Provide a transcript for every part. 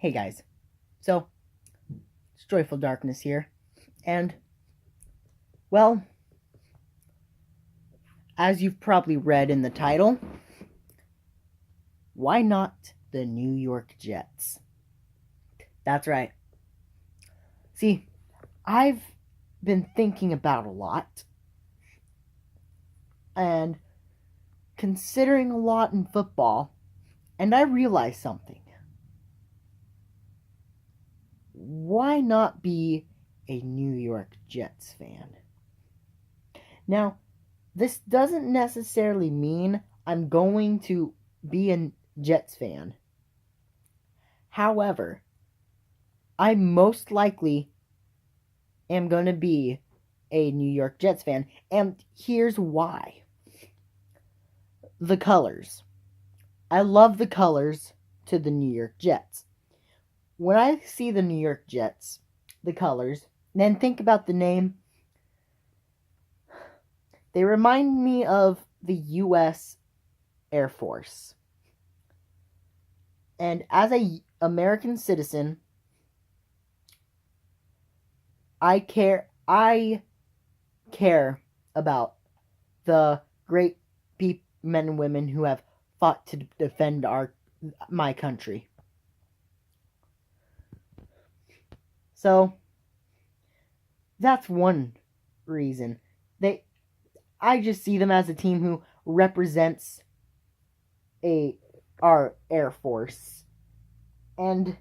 Hey guys, so it's Joyful Darkness here, and well, as you've probably read in the title, why not the New York Jets? That's right. See, I've been thinking about a lot and considering a lot in football, and I realized something. Why not be a New York Jets fan? Now, this doesn't necessarily mean I'm going to be a Jets fan. However, I most likely am going to be a New York Jets fan, and here's why. The colors. I love the colors to the New York Jets. When I see the New York Jets, the colors, then think about the name, they remind me of the U.S. Air Force. And as a American citizen, I care about the great men and women who have fought to defend my country. So that's one reason. I just see them as a team who represents our Air Force. And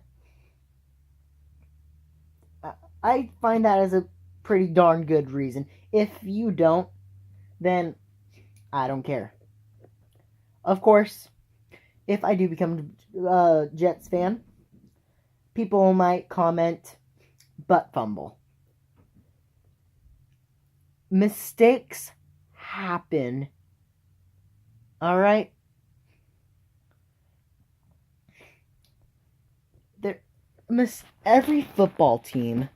I find that as a pretty darn good reason. If you don't, then I don't care. Of course, if I do become a Jets fan, people might comment butt fumble. Mistakes happen. Alright? Every football team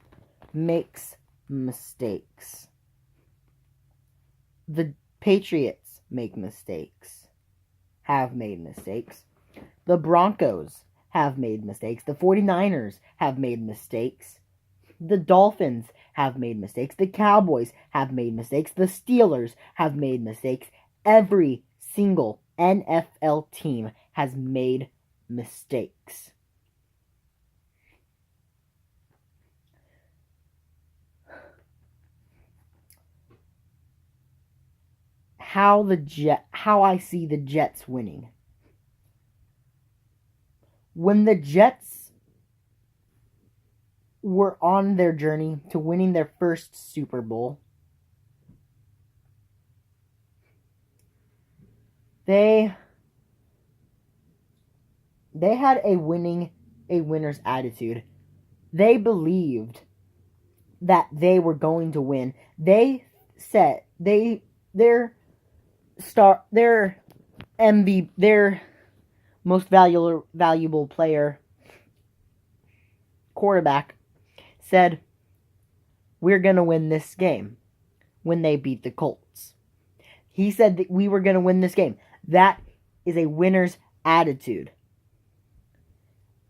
makes mistakes. The Patriots make mistakes. Have made mistakes. The Broncos have made mistakes. The 49ers have made mistakes. The Dolphins have made mistakes. The Cowboys have made mistakes. The Steelers have made mistakes. Every single NFL team has made mistakes. How I see the Jets winning. When the Jets were on their journey to winning their first Super Bowl, they had a winner's attitude. They believed that they were going to win. Their most valuable player, quarterback, said, "We're going to win this game," when they beat the Colts. He said that we were going to win this game. That is a winner's attitude.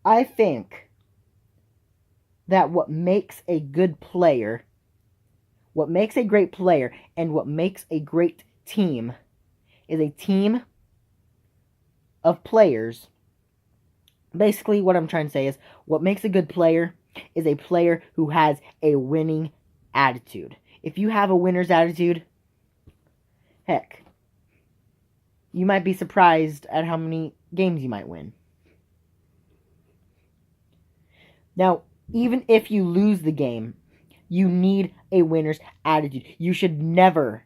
I think that what makes a good player, what makes a great player, and what makes a great team is a team of players. Basically, what I'm trying to say is, what makes a good player is a player who has a winning attitude. If you have a winner's attitude, heck, you might be surprised at how many games you might win. Now, even if you lose the game, you need a winner's attitude. You should never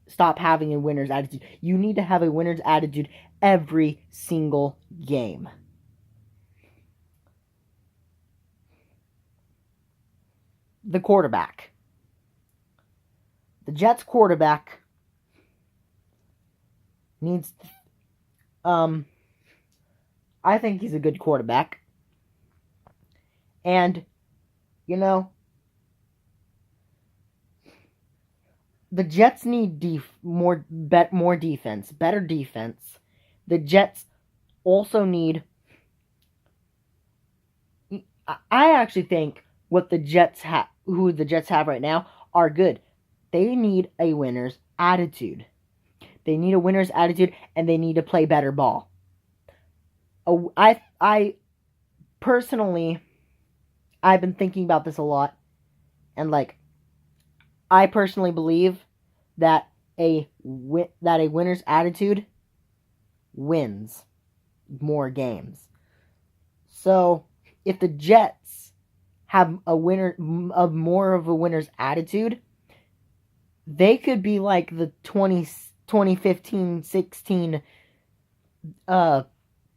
stop having a winner's attitude. You need to have a winner's attitude every single game. The quarterback. The Jets quarterback needs I think he's a good quarterback. And the Jets need more defense, better defense. The Jets also need I actually think who the Jets have right now, are good. They need a winner's attitude. They need a winner's attitude, and they need to play better ball. I personally, I've been thinking about this a lot, and I personally believe that a winner's attitude wins more games. So if the Jets have more of a winner's attitude, they could be like the 2015-16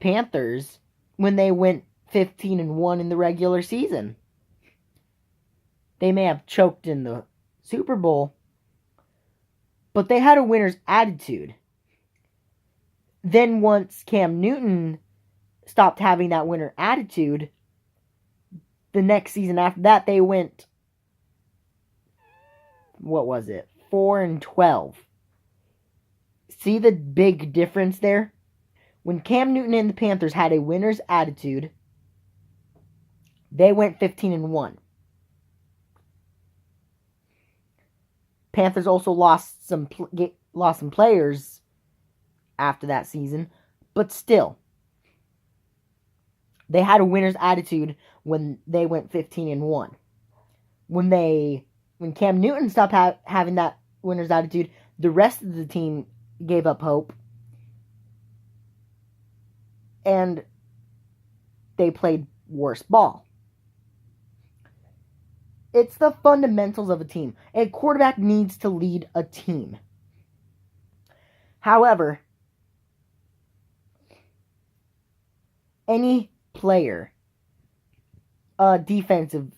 Panthers when they went 15-1 in the regular season. They may have choked in the Super Bowl, but they had a winner's attitude. Then once Cam Newton stopped having that winner attitude, the next season after that, they went, 4-12. See the big difference there? When Cam Newton and the Panthers had a winner's attitude, they went 15-1. Panthers also lost some players after that season, but still, they had a winner's attitude when they went 15-1. When Cam Newton stopped having that winner's attitude, the rest of the team gave up hope, and they played worse ball. It's the fundamentals of a team. A quarterback needs to lead a team. However, any player, offensive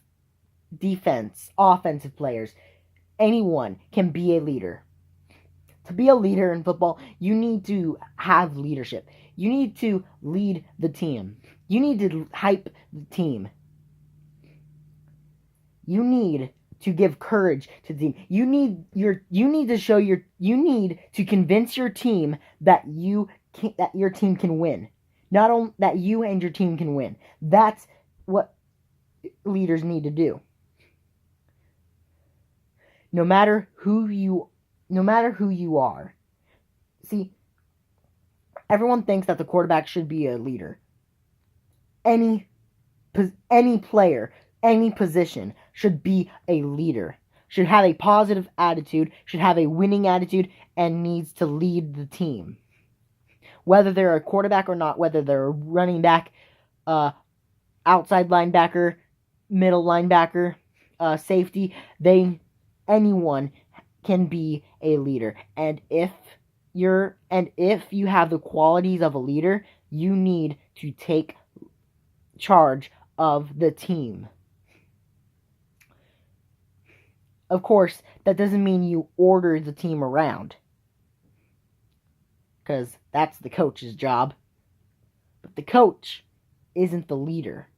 players, anyone can be a leader. To be a leader in football, you need to have leadership. You need to lead the team. You need to hype the team. You need to give courage to the team. You need to convince your team that your team can win. Not only that you and your team can win. That's what leaders need to do. No matter who you are. See, everyone thinks that the quarterback should be a leader. Any player, any position should be a leader. Should have a positive attitude, should have a winning attitude, and needs to lead the team. Whether they're a quarterback or not, whether they're a running back, outside linebacker, middle linebacker, safety, anyone can be a leader. And if you have the qualities of a leader, you need to take charge of the team. Of course, that doesn't mean you order the team around, because that's the coach's job. But the coach isn't the leader.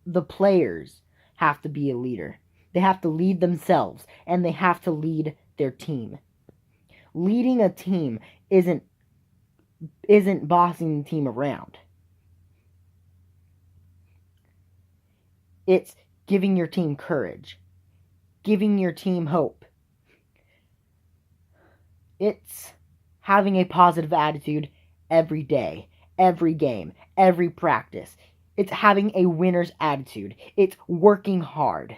The players have to be a leader. They have to lead themselves, and they have to lead their team. Leading a team isn't bossing the team around. It's giving your team courage, giving your team hope. It's having a positive attitude every day, every game, every practice. It's having a winner's attitude. It's working hard.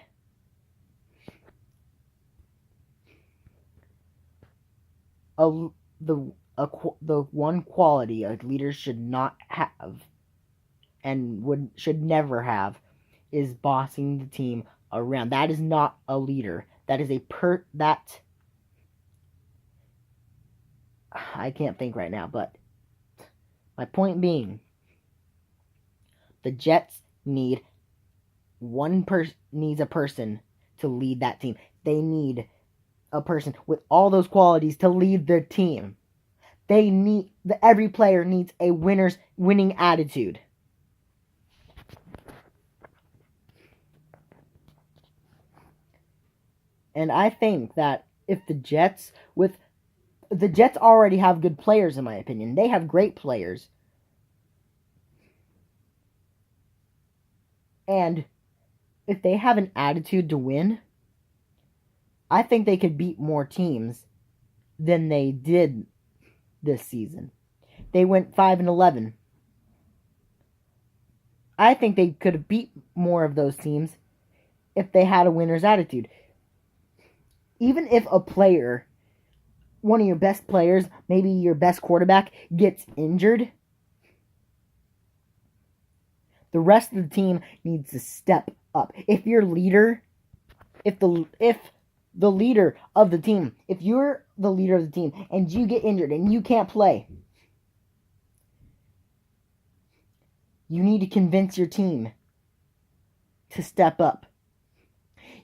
The one quality a leader should not have and should never have is bossing the team around. That is not a leader. That is I can't think right now, but my point being, the Jets needs a person to lead that team. They need a person with all those qualities to lead their team. Every player needs a winning attitude. And I think that if the Jets already have good players, in my opinion. They have great players. And if they have an attitude to win, I think they could beat more teams than they did this season. They went 5-11. I think they could have beat more of those teams if they had a winner's attitude. Even if a player, one of your best players, maybe your best quarterback, gets injured, the rest of the team needs to step up. If your leader, if the leader of the team, if you're the leader of the team and you get injured and you can't play, you need to convince your team to step up.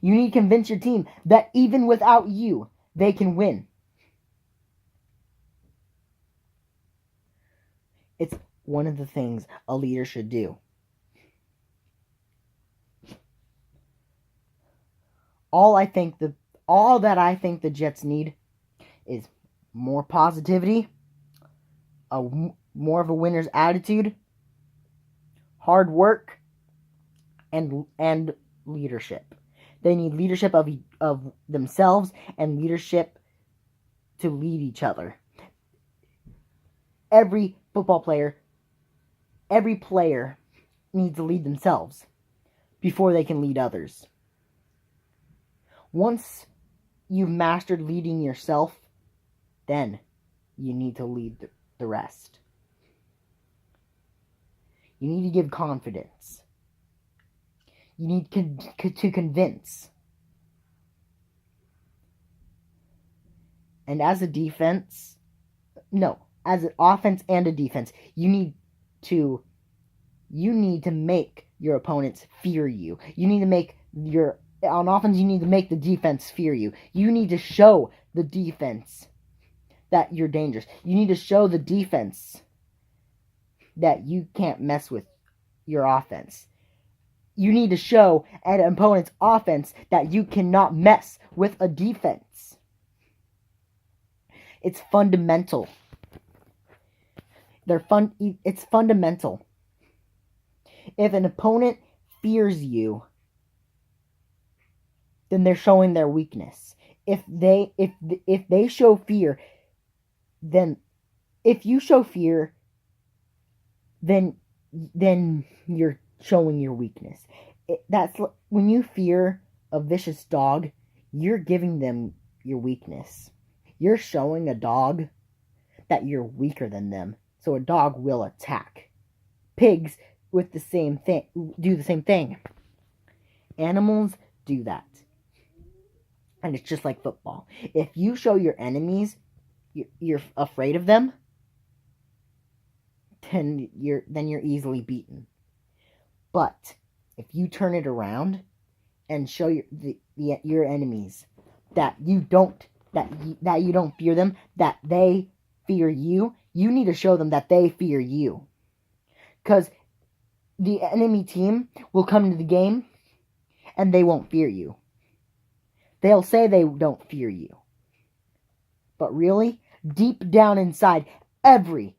You need to convince your team that even without you, they can win. It's one of the things a leader should do. All that I think the Jets need is more positivity, more of a winner's attitude, hard work, and leadership. They need leadership of themselves and leadership to lead each other. Every player needs to lead themselves before they can lead others. Once you've mastered leading yourself, then you need to lead the rest. You need to give confidence. You need to convince. And as an offense and a defense, you need to make your opponents fear you. On offense, you need to make the defense fear you. You need to show the defense that you're dangerous. You need to show the defense that you can't mess with your offense. You need to show an opponent's offense that you cannot mess with a defense. It's fundamental. It's fundamental. If an opponent fears you, then they're showing their weakness. If they show fear, then if you show fear, then you're showing your weakness. That's when you fear a vicious dog, you're giving them your weakness. You're showing a dog that you're weaker than them, so a dog will attack. Pigs do the same thing. Animals do that. And it's just like football. If you show your enemies you're afraid of them, then you're easily beaten. But if you turn it around and show your enemies that you don't fear them, that they fear you, you need to show them that they fear you. Because the enemy team will come to the game and they won't fear you. They'll say they don't fear you. But really, deep down inside, every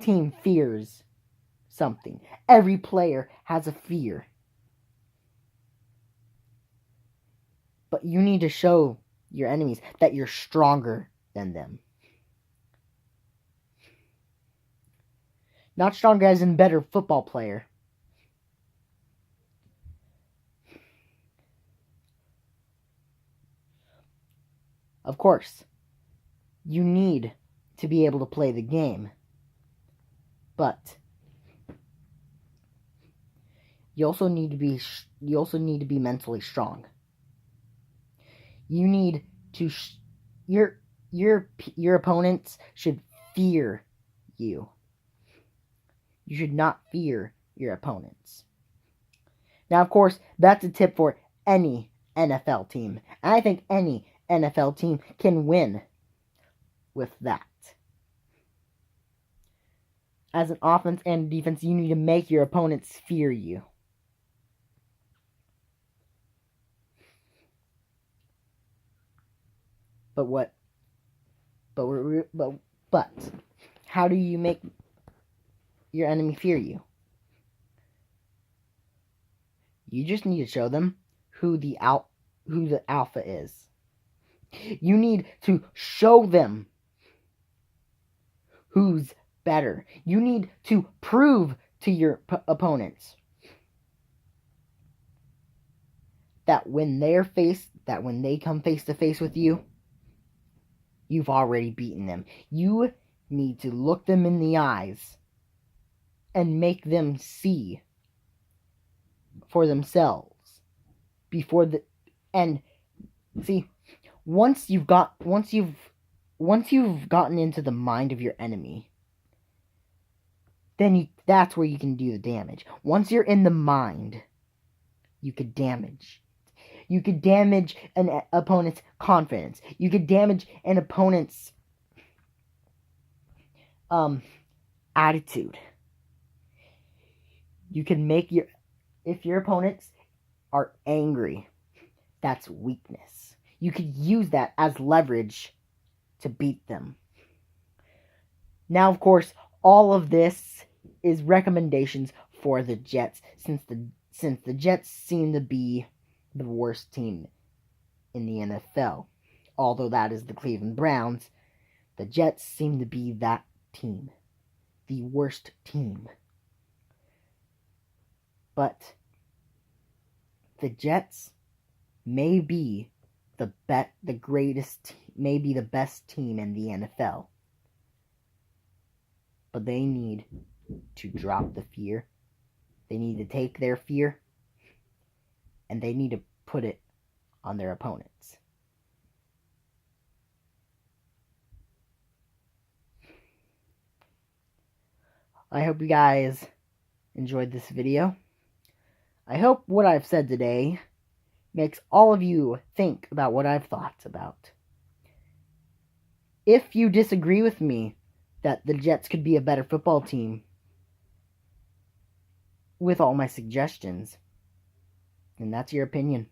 team fears something. Every player has a fear. But you need to show your enemies that you're stronger than them. Not stronger as in better football player. Of course, you need to be able to play the game. But you also need to be mentally strong. You need to your opponents should fear you. You should not fear your opponents. Now, of course, that's a tip for any NFL team. And I think any NFL team can win with that. As an offense and defense, you need to make your opponents fear you. But how do you make your enemy fear you? You just need to show them who the alpha is. You need to show them who's better. You need to prove to your opponents that when they come face to face with you, you've already beaten them. You need to look them in the eyes and make them see for themselves once you've gotten into the mind of your enemy, then that's where you can do the damage. Once you're in the mind, you could damage. You could damage an opponent's confidence. You could damage an opponent's attitude. You can make if your opponents are angry, that's weakness. You could use that as leverage to beat them. Now, of course, all of this is recommendations for the Jets, since the Jets seem to be the worst team in the NFL. Although that is the Cleveland Browns, the Jets seem to be that team. The worst team. But the Jets may be the greatest, maybe the best team in the NFL. But they need to drop the fear. They need to take their fear and they need to put it on their opponents. I hope you guys enjoyed this video. I hope what I've said today makes all of you think about what I've thought about. If you disagree with me that the Jets could be a better football team with all my suggestions, then that's your opinion.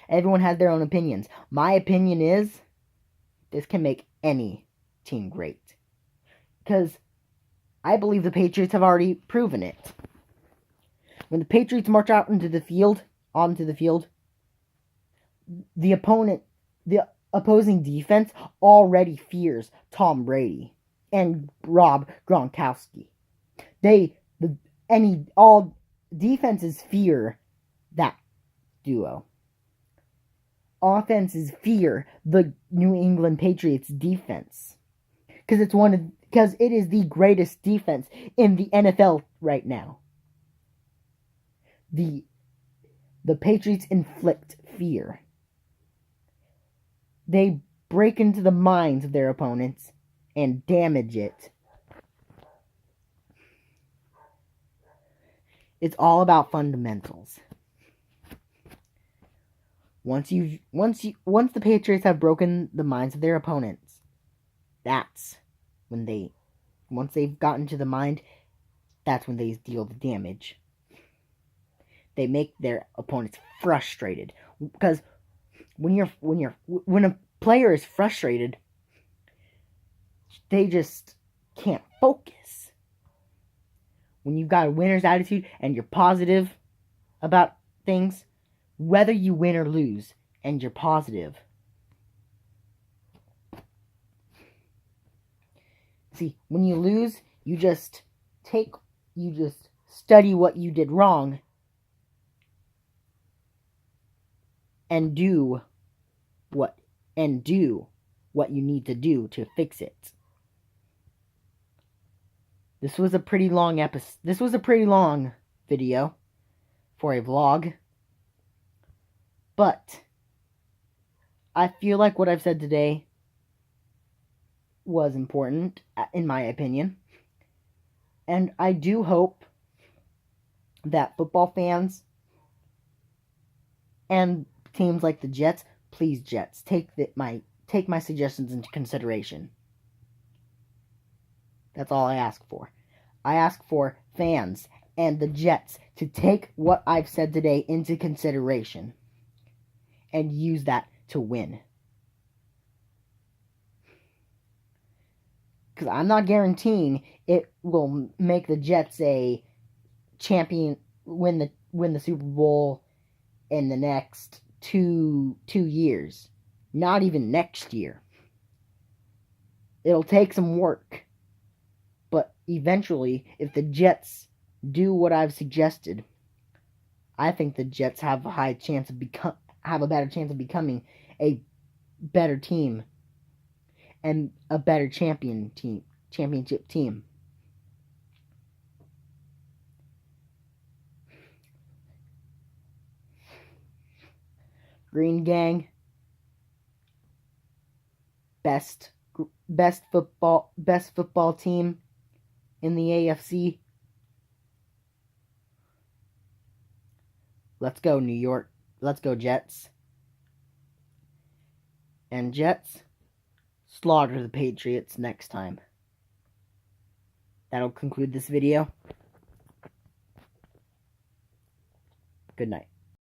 Everyone has their own opinions. My opinion is this can make any team great. Because I believe the Patriots have already proven it. When the Patriots march out onto the field, the opposing defense already fears Tom Brady and Rob Gronkowski. All defenses fear that duo. Offenses fear the New England Patriots defense because it is the greatest defense in the NFL right now. The Patriots inflict fear. They break into the minds of their opponents and damage it. It's all about fundamentals. Once the Patriots have broken the minds of their opponents, that's when once they've gotten to the mind, that's when they deal the damage. They make their opponents frustrated, because when a player is frustrated, they just can't focus. When you've got a winner's attitude and you're positive about things, whether you win or lose, and you're positive. See, when you lose, you just study what you did wrong and do what you need to do to fix it. This was a pretty long video for a vlog. But I feel like what I've said today was important, in my opinion. And I do hope that football fans and teams like the Jets, please Jets, take my suggestions into consideration. That's all I ask for. I ask for fans and the Jets to take what I've said today into consideration and use that to win. Because I'm not guaranteeing it will make the Jets win win the Super Bowl in the next two years. Not even next year. It'll take some work. But eventually, if the Jets do what I've suggested, I think the Jets have a better chance of becoming a better team and a better championship team. Green Gang, best football team in the AFC. Let's go, New York. Let's go, Jets. And Jets, slaughter the Patriots next time. That'll conclude this video. Good night.